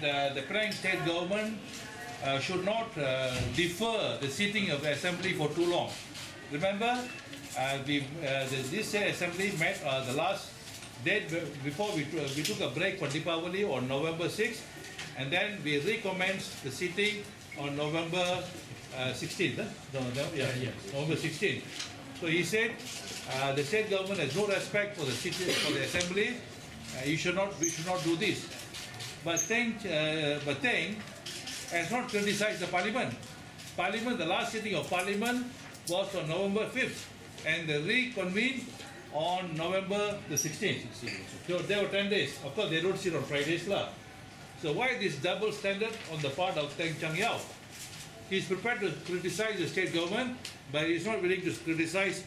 that the Penang state government should not defer the sitting of the assembly for too long. Remember, this assembly met the last date before we took a break for Deepavali on November 6th, and then we recommenced the sitting on November 16th. November 16th. So he said the state government has no respect for the assembly. We should not do this. But Teng has not criticized the parliament. The last sitting of parliament was on November 5th, and they reconvened on November the 16th. So there were 10 days. Of course, they don't sit on Fridays. So why this double standard on the part of Teng Chang Yeow? He's prepared to criticize the state government, but he's not willing to criticize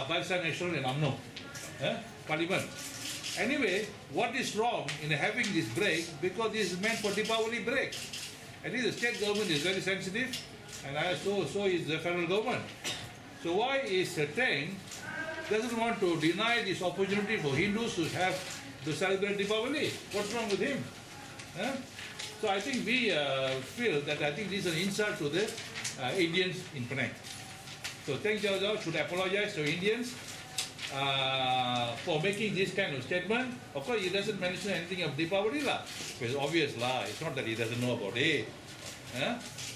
Barisan Nasional and UMNO, parliament. Anyway, what is wrong in having this break? Because this is meant for Deepavali break. I think the state government is very sensitive, and so is the federal government. So why is Teng doesn't want to deny this opportunity for Hindus to celebrate Deepavali? What's wrong with him? So I think we feel that this is an insult to the Indians in Penang. So Teng Chang Yeow should apologize to Indians for making this kind of statement. Of course, he doesn't mention anything of Deepavali It's obvious It's not that he doesn't know about it.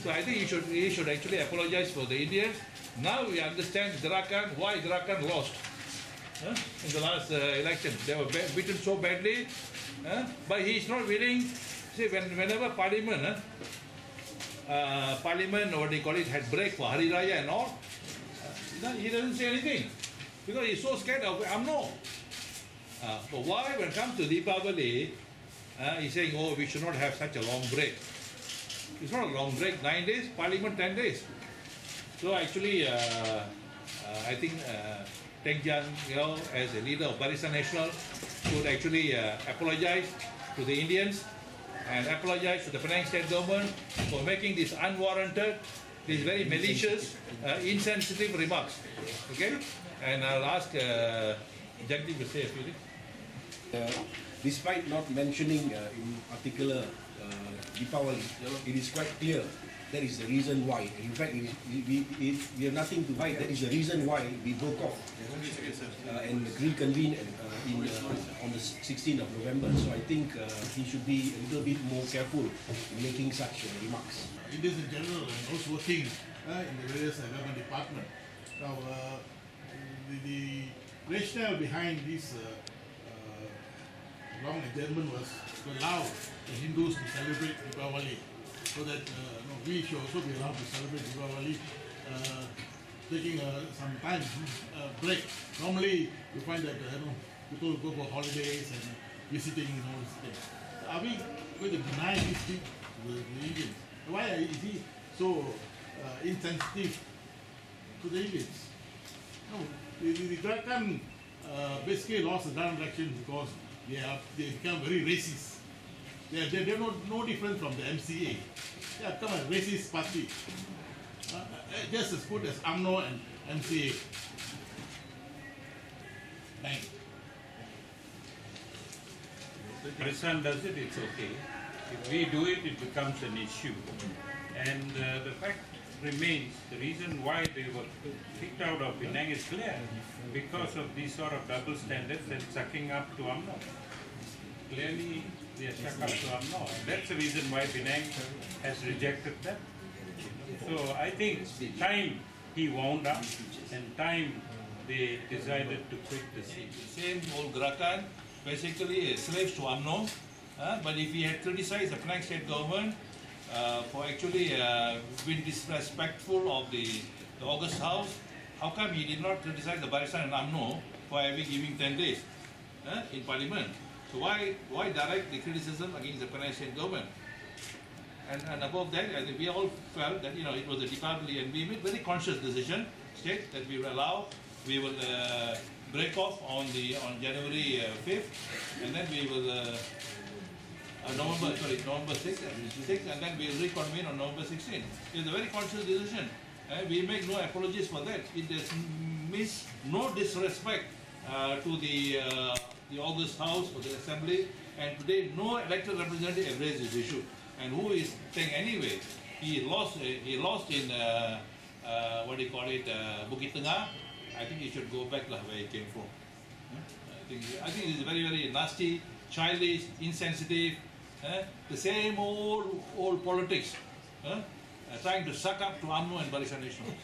So I think he should actually apologize for the Indians. Now we understand why Gerakan lost in the last election. They were beaten so badly, but he is not willing. See, whenever Parliament, what they call it, had break for Hari Raya and all, he doesn't say anything because he's so scared of UMNO. But why, when it comes to Deepavali, he's saying, oh, we should not have such a long break. It's not a long break, 9 days, Parliament 10 days. So actually, I think Teng Chang Yeow, as a leader of Barisan Nasional, should actually apologize to the Indians and apologize to the Penang state government for making this unwarranted, these very malicious, insensitive remarks. Okay? And I'll ask Jagdeep to say a few things. Despite not mentioning in particular Deepavali, it is quite clear that is the reason why. In fact, we have nothing to hide. That is the reason why we broke off and reconvened on the 16th of November. So I think he should be a little bit more careful in making such remarks. Indians in general and those working in the various government departments. Now, the rationale behind this long adjournment was to allow the Hindus to celebrate Deepavali, so that we should also be allowed to celebrate Deepavali, taking some time break. Normally, you find that people go for holidays and visiting and all these things. Are we going to deny this thing to the Indians? Why is he so insensitive to the Indians? No, the Gerakan basically lost the Grand election because they become very racist. They're no different from the MCA. They have become a racist party. Just as good as UMNO and MCA. Thank you. Barisan does it, it's okay. If we do it, it becomes an issue. And the fact remains, the reason why they were kicked out of Penang is clear, because of these sort of double standards and sucking up to UMNO. Clearly, they are stuck up to UMNO. That's the reason why Penang has rejected them. So I think time he wound up, and time they decided to quit the seat. Same old Gerakan, basically slaves to UMNO. But if he had criticized the Penang state government for actually being disrespectful of the August House, how come he did not criticize the Barisan and UMNO for giving 10 days in Parliament? So why direct the criticism against the Penang state government? And above that, I think we all felt that it was a Deepavali, and we made very conscious decision, state that we will break off on January 5th, and then we will November 6th, and then we will reconvene on November 16th. It's a very conscious decision. We make no apologies for that. It means no disrespect to the August House or the Assembly. And today, no elected representative have raised this issue. And who is Teng anyway? He lost in what do you call it, Bukit Tengah. I think he should go back where he came from. I think it's very, very nasty, childish, insensitive. The same old politics. Trying to suck up to UMNO and Barisan Nasional.